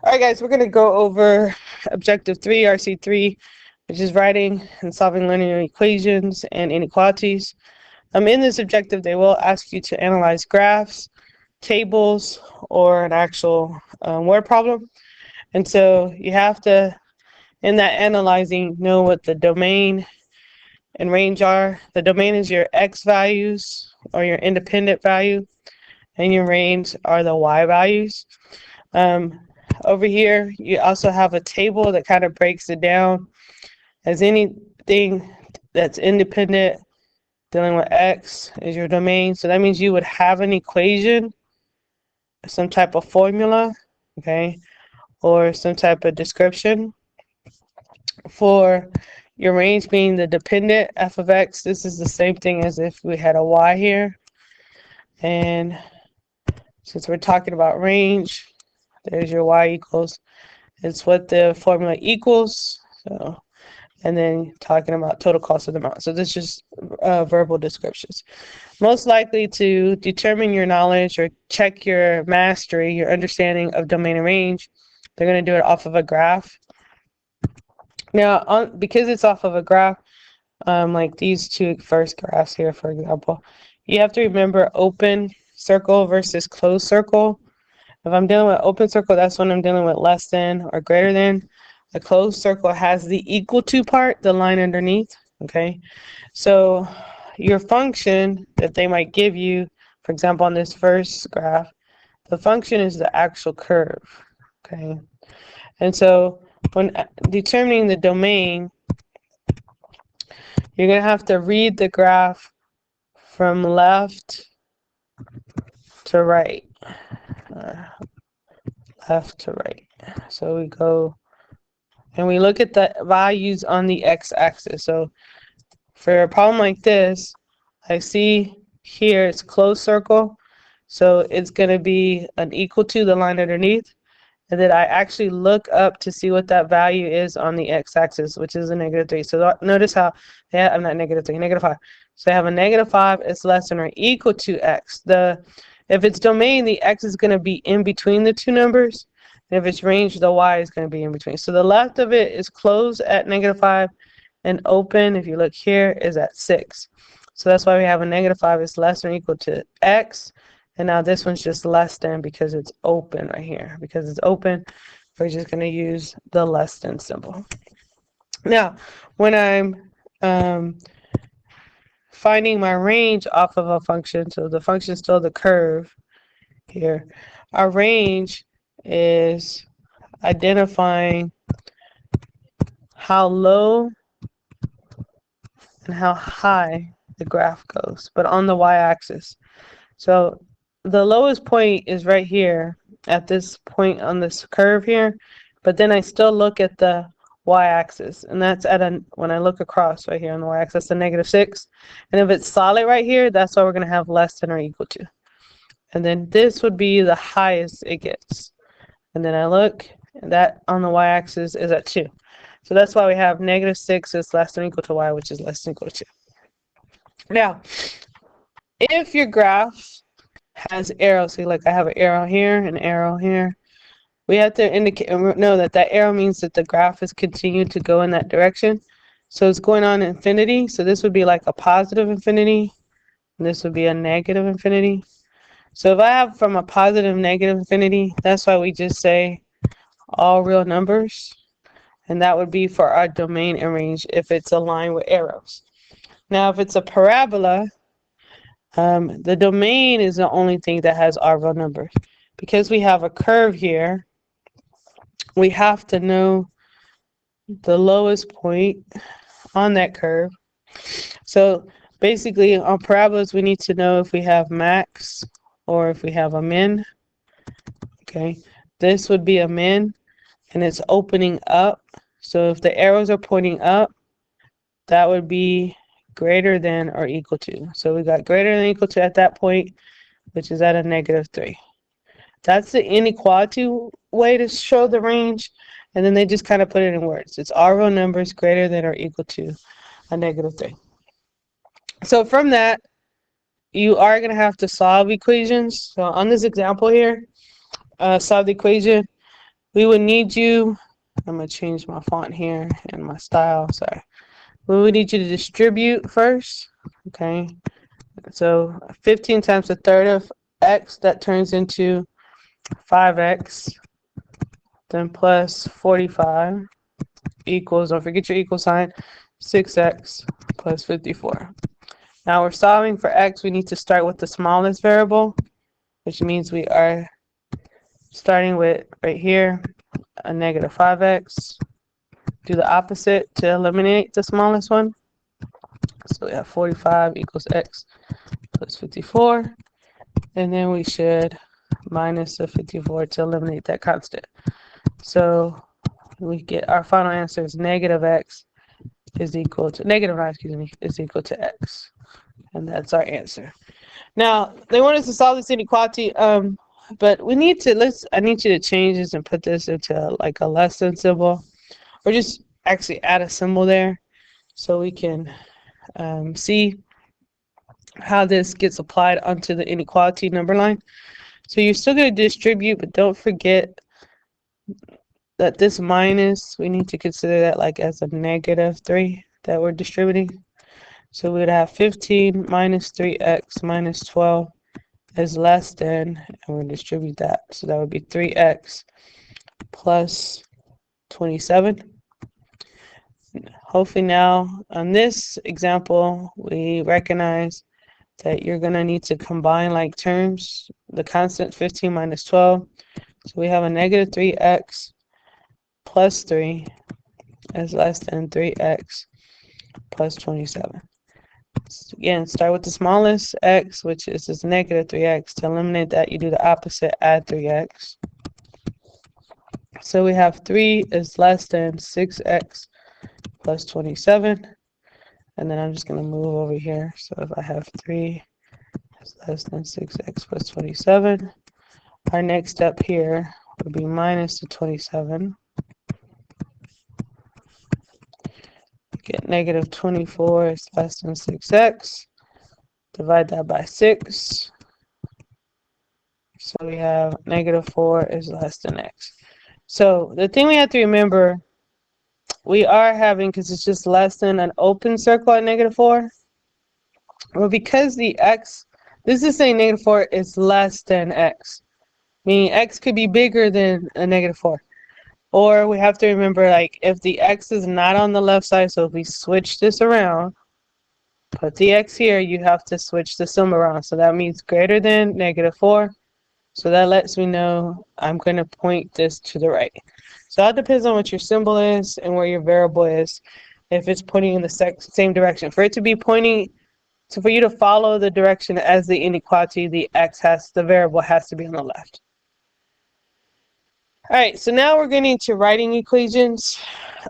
Alright guys, we're going to go over Objective 3, RC3, which is writing and solving linear equations and inequalities. In this objective, they will ask you to analyze graphs, tables, or an actual word problem. And so you have to, in that analyzing, know what the domain and range are. The domain is your x values or your independent value, and your range are the y values. Over here, you also have a table that kind of breaks it down as anything that's independent dealing with x is your domain. So that means you would have an equation, some type of formula, okay, or some type of description for your range being the dependent f of x. This is the same thing as if we had a y here. And since we're talking about range, there's your y equals. It's what the formula equals. So, and then talking about total cost of the amount. So this is just verbal descriptions. Most likely to determine your knowledge or check your mastery, your understanding of domain and range, they're going to do it off of a graph. Now, because it's off of a graph, like these two first graphs here, for example, you have to remember open circle versus closed circle. If I'm dealing with open circle, that's when I'm dealing with less than or greater than. A closed circle has the equal to part, the line underneath, okay? So your function that they might give you, for example, on this first graph, the function is the actual curve, okay? And so when determining the domain, you're going to have to read the graph from left to right. Left to right. So we go and we look at the values on the x-axis. So for a problem like this, I see here it's closed circle. So it's going to be an equal to the line underneath. And then I actually look up to see what that value is on the x-axis, which is a -3. So notice how they have, I'm not -3, -5. So I have a -5 is less than or equal to x. If it's domain, the x is going to be in between the two numbers. And if it's range, the y is going to be in between. So the left of it is closed at -5 and open, if you look here, is at 6. So that's why we have a -5 is less than or equal to x. And now this one's just less than because it's open right here. Because it's open, we're just going to use the less than symbol. Now, when I'm finding my range off of a function, so the function is still the curve here, our range is identifying how low and how high the graph goes, but on the y-axis. So the lowest point is right here at this point on this curve here, but then I still look at the y-axis, and that's at when I look across right here on the y-axis, the -6. And if it's solid right here, that's why we're going to have less than or equal to. And then this would be the highest it gets. And then I look, and that on the y-axis is at 2. So that's why we have -6 is less than or equal to y, which is less than or equal to 2. Now, if your graph has arrows, see, like I have an arrow here, an arrow here, we have to indicate, know that that arrow means that the graph is continuing to go in that direction. So it's going on infinity. So this would be like a positive infinity, and this would be a negative infinity. So if I have from a positive, negative infinity, that's why we just say all real numbers. And that would be for our domain and range if it's aligned with arrows. Now, if it's a parabola, the domain is the only thing that has our real numbers. Because we have a curve here, we have to know the lowest point on that curve. So basically on parabolas, we need to know if we have max or if we have a min. Okay, this would be a min, and it's opening up. So if the arrows are pointing up, that would be greater than or equal to. So we got greater than or equal to at that point, which is at a -3. That's the inequality way to show the range, and then they just kind of put it in words. It's all real numbers greater than or equal to a -3. So from that, you are going to have to solve equations. So on this example here, solve the equation. we would need you, I'm going to change my font here and my style, sorry. We would need you to distribute first, okay? So 15 times the third of x, that turns into 5x, then plus 45 equals, don't forget your equal sign, 6x plus 54. Now we're solving for x, we need to start with the smallest variable, which means we are starting with, right here, a negative 5x. Do the opposite to eliminate the smallest one. So we have 45 equals x plus 54. And then we should minus the 54 to eliminate that constant. So we get our final answer is negative x is equal to, negative 9, excuse me, is equal to x. And that's our answer. Now, they want us to solve this inequality, but we need to, I need you to change this and put this into like a less than symbol, or just actually add a symbol there so we can see how this gets applied onto the inequality number line. So you're still going to distribute, but don't forget that this minus, we need to consider that like as a negative 3 that we're distributing. So we would have 15 minus 3x minus 12 is less than, and we'll distribute that. So that would be 3x plus 27. Hopefully now on this example, we recognize that you're going to need to combine like terms, the constant 15 minus 12. So we have a negative 3x plus 3 is less than 3x plus 27. So again, start with the smallest x, which is this negative 3x. To eliminate that, you do the opposite, add 3x. So we have 3 is less than 6x plus 27. And then I'm just going to move over here. So if I have 3 is less than 6x plus 27, our next step here would be minus the 27. Get negative 24 is less than 6x. Divide that by 6. So we have negative 4 is less than x. So the thing we have to remember, we are having, because it's just less than an open circle at negative 4. Well, because the x, this is saying negative 4 is less than x. Meaning x could be bigger than a negative 4. Or we have to remember, like, if the x is not on the left side, so if we switch this around, put the x here, you have to switch the symbol around. So that means greater than negative 4. So that lets me know I'm going to point this to the right. So that depends on what your symbol is and where your variable is, if it's pointing in the same direction. For it to be pointing, so for you to follow the direction as the inequality, the variable has to be on the left. All right, so now we're getting to writing equations.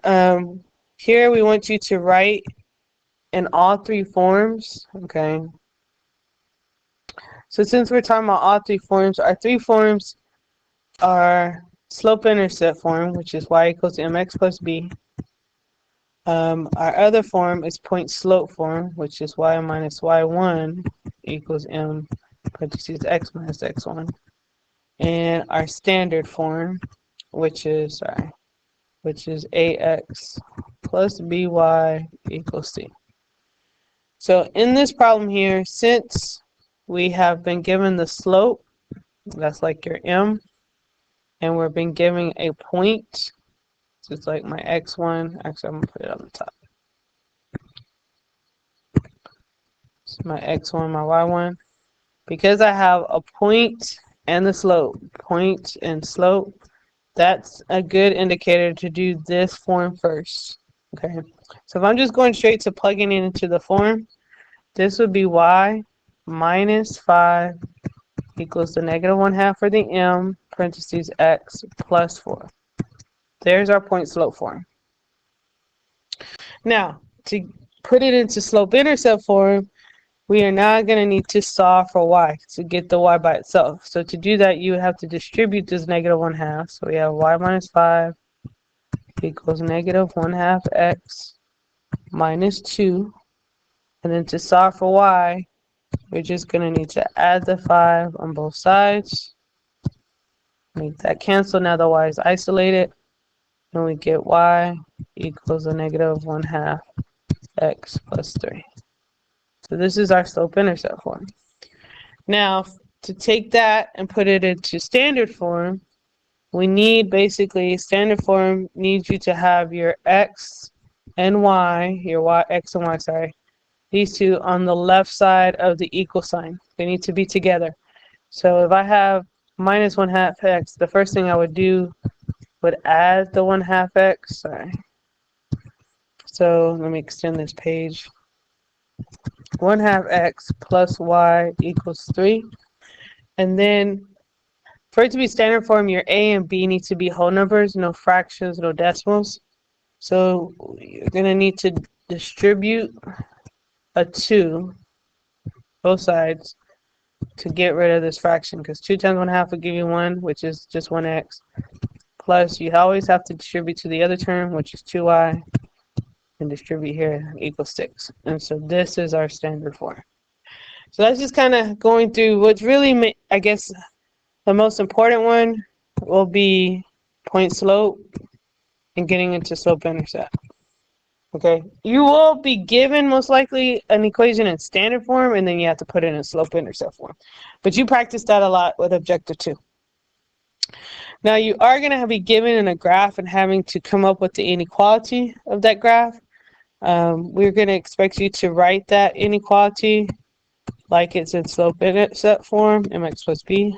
Here we want you to write in all 3 forms, okay? So since we're talking about all 3 forms, our 3 forms are slope-intercept form, which is y equals mx plus b. Our other form is point-slope form, which is y minus y1 equals m parentheses x minus x1. And our standard form, which is ax plus by equals c. So in this problem here, since we have been given the slope, that's like your m, and we've been given a point, so it's like my x1, actually I'm going to put it on the top. So my x1, my y1. Because I have a point and the slope, point and slope, that's a good indicator to do this form first. Okay, so if I'm just going straight to plugging it into the form, this would be y minus 5 equals the negative 1/2 for the m, parentheses x plus 4. There's our point slope form. Now, to put it into slope-intercept form, we are now going to need to solve for y to get the y by itself. So to do that, you have to distribute this negative 1/2. So we have y minus 5 equals negative 1/2 x minus 2. And then to solve for y, we're just going to need to add the 5 on both sides. Make that cancel. Now the y is isolated. And we get y equals a negative 1/2 x plus 3. So this is our slope-intercept form. Now, to take that and put it into standard form, we need basically, standard form needs you to have your x and y, x and y, sorry, these two on the left side of the equal sign. They need to be together. So if I have minus 1/2 x, the first thing I would do would add the 1/2 x, sorry. So let me extend this page. 1/2 x plus y equals 3. And then for it to be standard form, your a and b need to be whole numbers, no fractions, no decimals. So you're going to need to distribute a 2, both sides, to get rid of this fraction, because 2 times 1/2 will give you 1, which is just 1x. Plus, you always have to distribute to the other term, which is 2y, and distribute here equals 6. And so this is our standard form. So that's just kind of going through what's really, I guess, the most important one will be point slope and getting into slope-intercept. Okay, you will be given most likely an equation in standard form, and then you have to put it in slope-intercept form. But you practice that a lot with objective 2. Now you are going to be given in a graph and having to come up with the inequality of that graph. We're going to expect you to write that inequality like it's in slope-intercept form, mx plus b.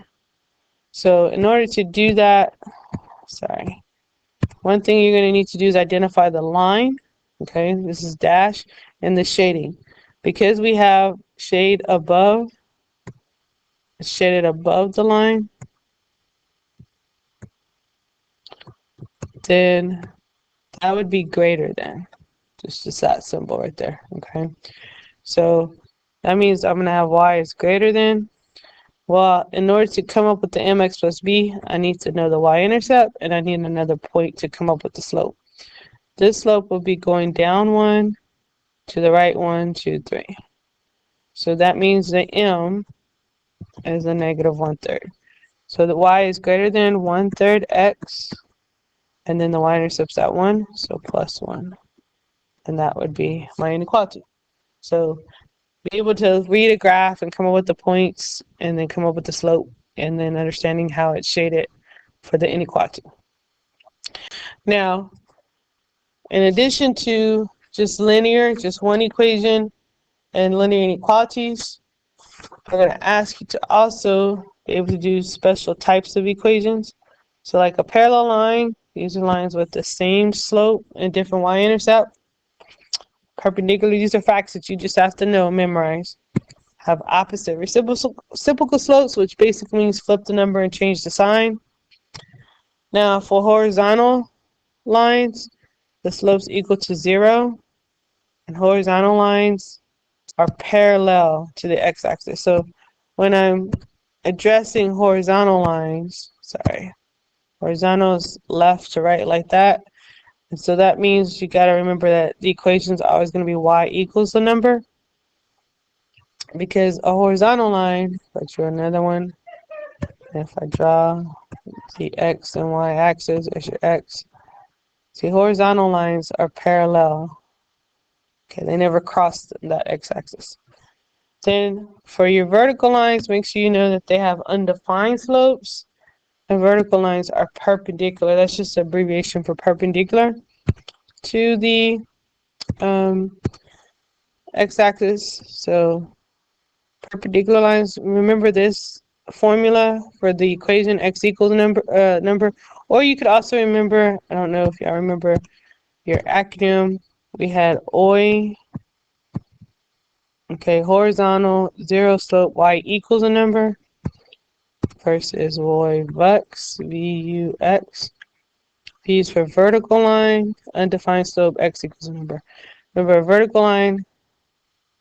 So in order to do that, sorry, one thing you're going to need to do is identify the line. Okay, this is dash, and the shading. Because we have shade above, it's shaded above the line, then that would be greater than. Just that symbol right there. Okay, so that means I'm going to have y is greater than. Well, in order to come up with the mx plus b, I need to know the y-intercept, and I need another point to come up with the slope. This slope will be going down 1, to the right 1, 2, 3. So that means the m is a negative 1/3. So the y is greater than 1/3 x, and then the y-intercept's at 1, so plus 1. And that would be my inequality. So be able to read a graph and come up with the points, and then come up with the slope, and then understanding how it's shaded for the inequality. Now, in addition to just linear, just one equation, and linear inequalities, I'm going to ask you to also be able to do special types of equations. So like a parallel line, these are lines with the same slope and different y-intercept. Perpendicular, these are facts that you just have to know, memorize. Have opposite reciprocal slopes, which basically means flip the number and change the sign. Now for horizontal lines, the slope's equal to 0, and horizontal lines are parallel to the x-axis. So when I'm addressing horizontal lines, horizontal is left to right like that. And so that means you got to remember that the equation is always going to be y equals the number. Because a horizontal line, let's draw another one. If I draw the x and y axis, there's your x. See, horizontal lines are parallel. Okay, they never cross that x-axis. Then for your vertical lines, make sure you know that they have undefined slopes. And vertical lines are perpendicular. That's just an abbreviation for perpendicular to the x-axis. So perpendicular lines, remember this formula for the equation x equals number. Or you could also remember, I don't know if y'all remember your acronym, we had OI, okay, horizontal, 0 slope, y equals a number, versus y vux, V-U-X. V is for vertical line, undefined slope, x equals a number. Remember a vertical line,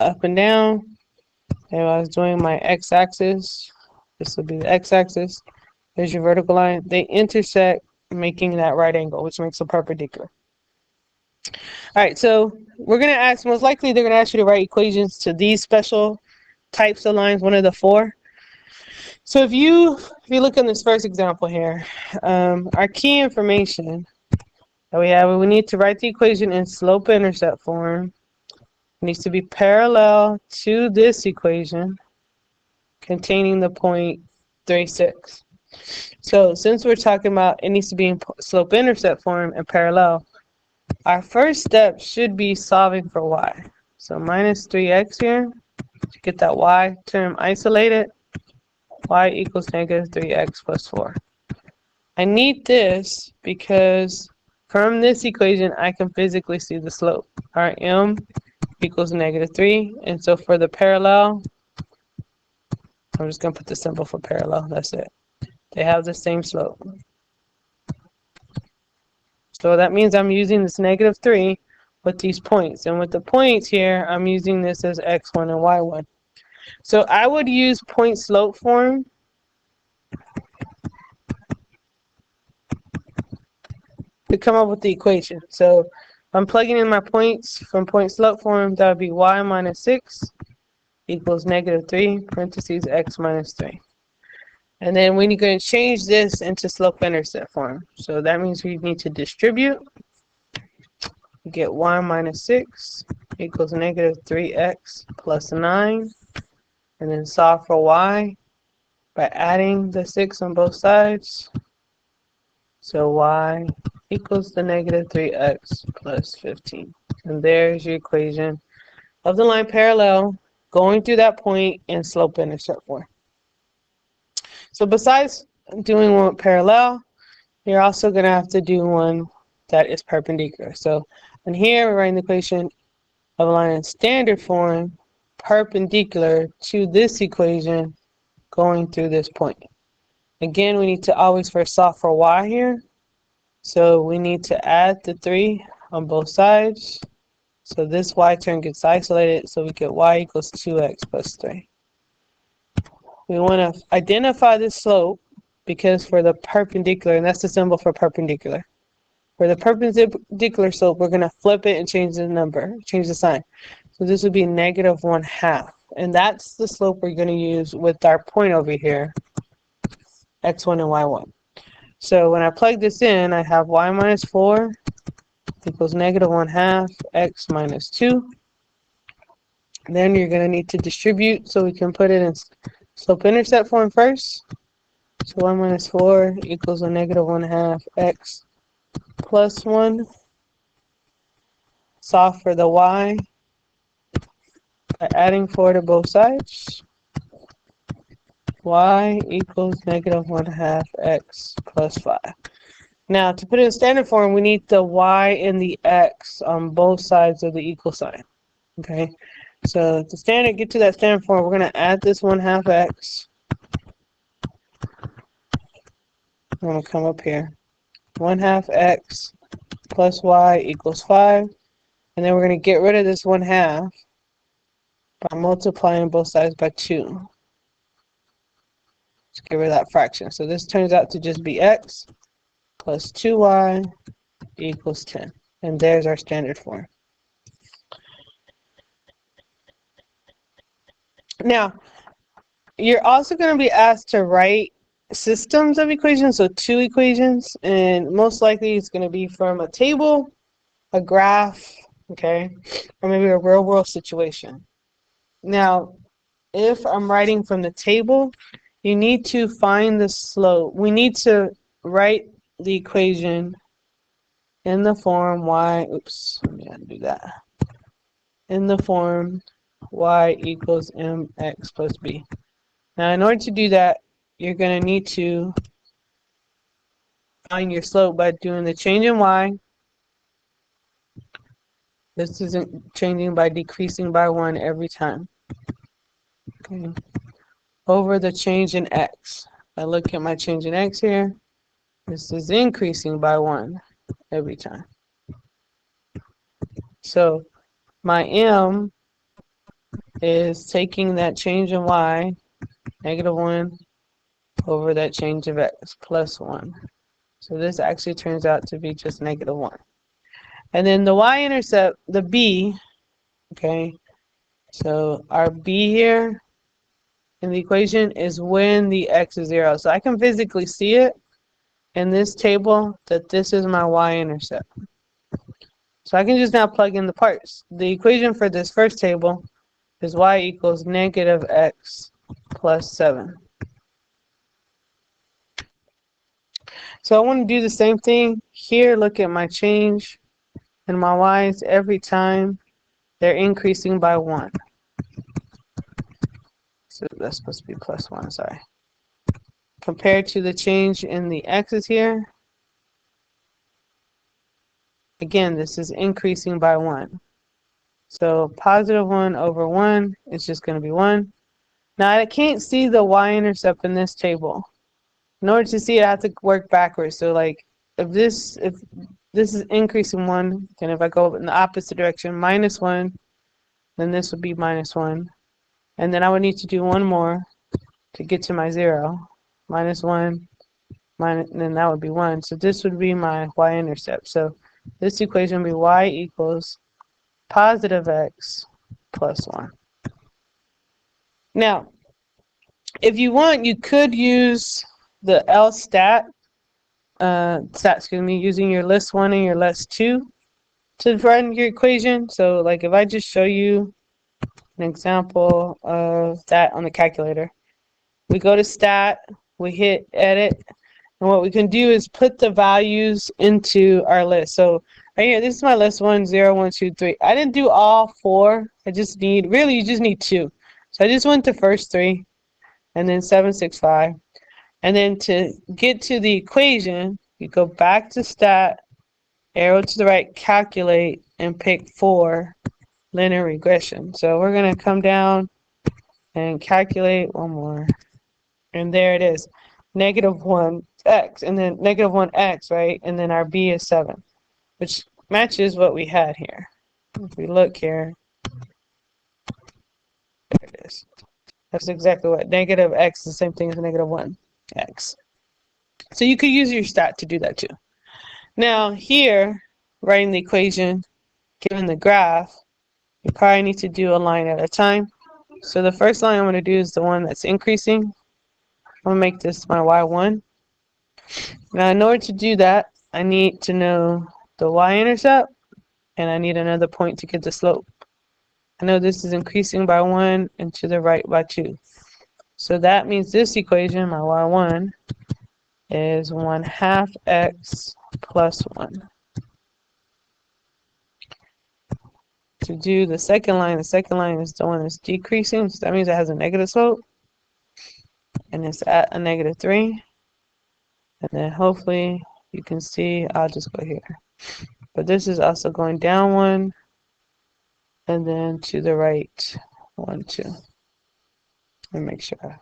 up and down. If I was doing my x-axis, this would be the x-axis. There's your vertical line. They intersect, making that right angle, which makes a perpendicular. All right, so we're going to ask, most likely they're going to ask you to write equations to these special types of lines, one of the 4. So if you look in this first example here, our key information that we have, we need to write the equation in slope-intercept form. It needs to be parallel to this equation containing the point 36. So since we're talking about it needs to be in slope-intercept form and parallel, our first step should be solving for y. So minus 3x here, to get that y term isolated, y equals negative 3x plus 4. I need this because from this equation, I can physically see the slope. Our m equals negative 3. And so for the parallel, I'm just going to put the symbol for parallel. That's it. They have the same slope. So that means I'm using this negative 3 with these points. And with the points here, I'm using this as x1 and y1. So I would use point slope form to come up with the equation. So I'm plugging in my points from point slope form. That would be y minus 6 equals negative 3 parentheses x minus 3. And then we're going to change this into slope-intercept form. So that means we need to distribute. We get y minus 6 equals negative 3x plus 9. And then solve for y by adding the 6 on both sides. So y equals the negative 3x plus 15. And there's your equation of the line parallel going through that point in slope-intercept form. So besides doing one parallel, you're also going to have to do one that is perpendicular. So in here, we're writing the equation of a line in standard form perpendicular to this equation going through this point. Again, we need to always first solve for y here. So we need to add the 3 on both sides. So this y term gets isolated, so we get y equals 2x plus 3. We want to identify the slope because for the perpendicular, and that's the symbol for perpendicular. For the perpendicular slope, we're going to flip it and change the number, change the sign. So this would be negative 1/2. And that's the slope we're going to use with our point over here, x1 and y1. So when I plug this in, I have y minus 4 equals negative 1/2 x minus 2. Then you're going to need to distribute, so we can put it in slope-intercept form first. So y minus 4 equals a negative 1/2 x plus 1. Solve for the y by adding 4 to both sides. Y equals negative 1/2 x plus 5. Now, to put it in standard form, we need the y and the x on both sides of the equal sign. Okay, so to get to that standard form, we're going to add this 1/2 x. I'm going to come up here. 1/2 x plus y equals 5. And then we're going to get rid of this 1/2 by multiplying both sides by 2. Let's get rid of that fraction. So this turns out to just be x plus 2y equals 10. And there's our standard form. Now, you're also going to be asked to write systems of equations, so 2 equations, and most likely it's going to be from a table, a graph, okay, or maybe a real-world situation. Now, if I'm writing from the table, you need to find the slope. We need to write the equation in the form y, oops, let me undo that, in the form y equals mx plus b. Now, in order to do that, you're going to need to find your slope by doing the change in y. This isn't changing by decreasing by 1 every time. Okay. Over the change in x. If I look at my change in x here, this is increasing by 1 every time. So my m is taking that change in y, negative 1, over that change of x, plus 1. So this actually turns out to be just negative 1. And then the y-intercept, the b, okay, so our b here in the equation is when the x is 0. So I can physically see it in this table that this is my y-intercept. So I can just now plug in the parts. The equation for this first table is y equals negative x plus 7. So I want to do the same thing here. Look at my change in my y's every time they're increasing by 1. So that's supposed to be plus 1, sorry. Compared to the change in the x's here, again, this is increasing by 1. So positive 1 over 1 is just going to be 1. Now I can't see the y-intercept in this table. In order to see it, I have to work backwards. So like if this is increasing 1, then if I go in the opposite direction, minus 1, then this would be minus 1. And then I would need to do one more to get to my 0. Minus 1, minus, and then that would be 1. So this would be my y-intercept. So this equation would be y equals positive x plus 1. Now, if you want, you could use the LSTAT, using your list 1 and your list 2 to run your equation. So like if I just show you an example of that on the calculator, we go to stat, we hit edit, and what we can do is put the values into our list. So right here, this is my list 1, 0, 1, 2, 3. I didn't do all 4. I just need, really, you just need 2. So I just went to first 3, and then 7, 6, 5. And then to get to the equation, you go back to stat, arrow to the right, calculate, and pick 4, linear regression. So we're going to come down and calculate one more. And there it is, negative 1x, and then negative 1x, right? And then our b is 7, which matches what we had here. If we look here, there it is. That's exactly what negative x is the same thing as negative 1x. So you could use your stat to do that too. Now here, writing the equation, given the graph, you probably need to do a line at a time. So the first line I'm going to do is the one that's increasing. I'm going to make this my y1. Now in order to do that, I need to know the y-intercept, and I need another point to get the slope. I know this is increasing by 1 and to the right by 2. So that means this equation, my y1, is 1/2 x plus 1. To do the second line is the one that's decreasing, so that means it has a negative slope, and it's at a -3. And then hopefully you can see, I'll just go here. But this is also going down 1, and then to the right 1, 2. Let me make sure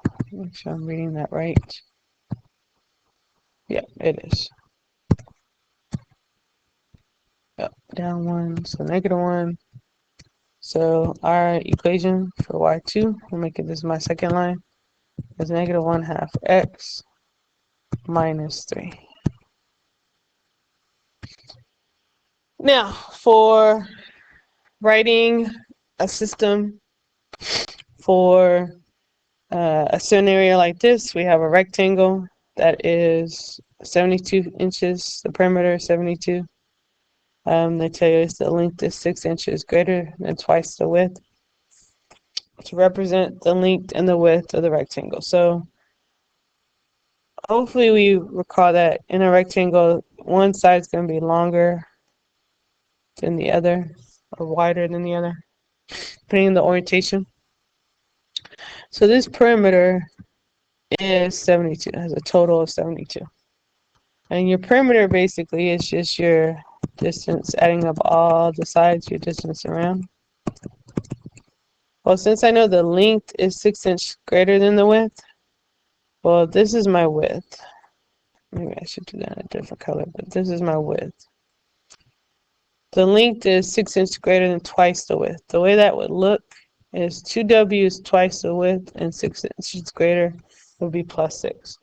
I'm reading that right. Yeah, it is. Yep, down 1, so -1. So our equation for y2, we'll make it this my second line, is -1/2 x minus 3. Now, for writing a system for a scenario like this, we have a rectangle that is 72 inches, the perimeter is 72. They tell you the length is 6 inches greater than twice the width to represent the length and the width of the rectangle. So hopefully we recall that in a rectangle, one side is going to be longer than the other, or wider than the other, depending on the orientation. So this perimeter is 72, it has a total of 72. And your perimeter basically is just your distance, adding up all the sides, your distance around. Well, since I know the length is 6 inches greater than the width, well, this is my width. Maybe I should do that in a different color, but this is my width. The length is 6 inches greater than twice the width. The way that would look is 2w is twice the width, and 6 inches greater would be plus 6.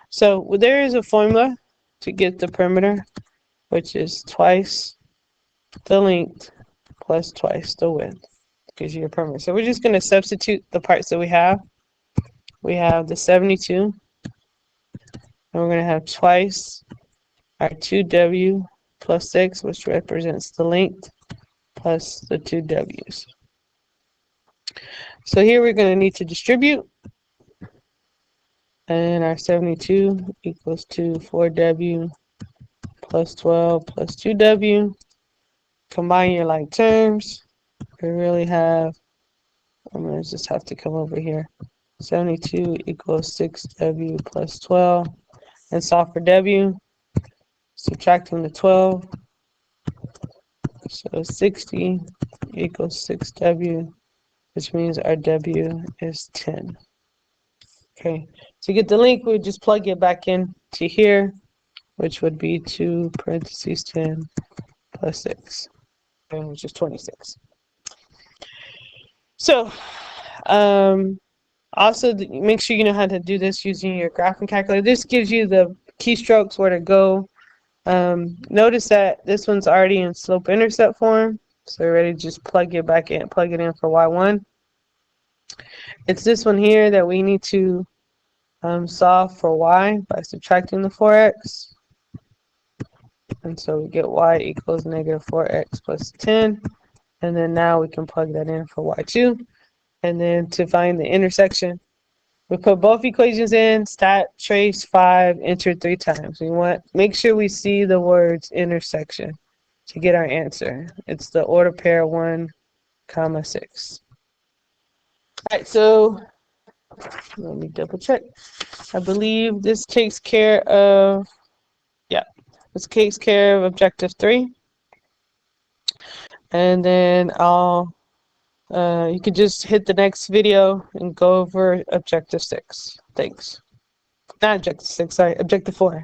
So there is a formula to get the perimeter, which is twice the length plus twice the width, gives you your perimeter. So we're just going to substitute the parts that we have. we have the 72, and we're going to have twice our 2w plus 6, which represents the length, plus the 2 w's. So here we're going to need to distribute, and our 72 equals to 4w plus 12 plus 2w. Combine your like terms. We really have, I'm going to just have to come over here. 72 equals 6w plus 12. And solve for w. Subtracting the 12. So 60 equals 6w, which means our w is 10. Okay, to get the length, we just plug it back in to here, which would be 2 parentheses 10 plus 6, which is 26. So, also make sure you know how to do this using your graphing calculator. This gives you the keystrokes where to go. Notice that this one's already in slope-intercept form, so we're ready to just plug it back in, plug it in for y1. It's this one here that we need to solve for y by subtracting the 4x. And so we get y equals negative 4x plus 10. And then now we can plug that in for y2. And then to find the intersection, we put both equations in, stat, trace, 5, enter 3 times. We want, make sure we see the words intersection to get our answer. It's the order pair 1, 6. All right, so let me double check. I believe this takes care of, yeah, this takes care of objective 3. And then you could just hit the next video and go over objective 6. Thanks. Not objective 6, sorry, objective 4.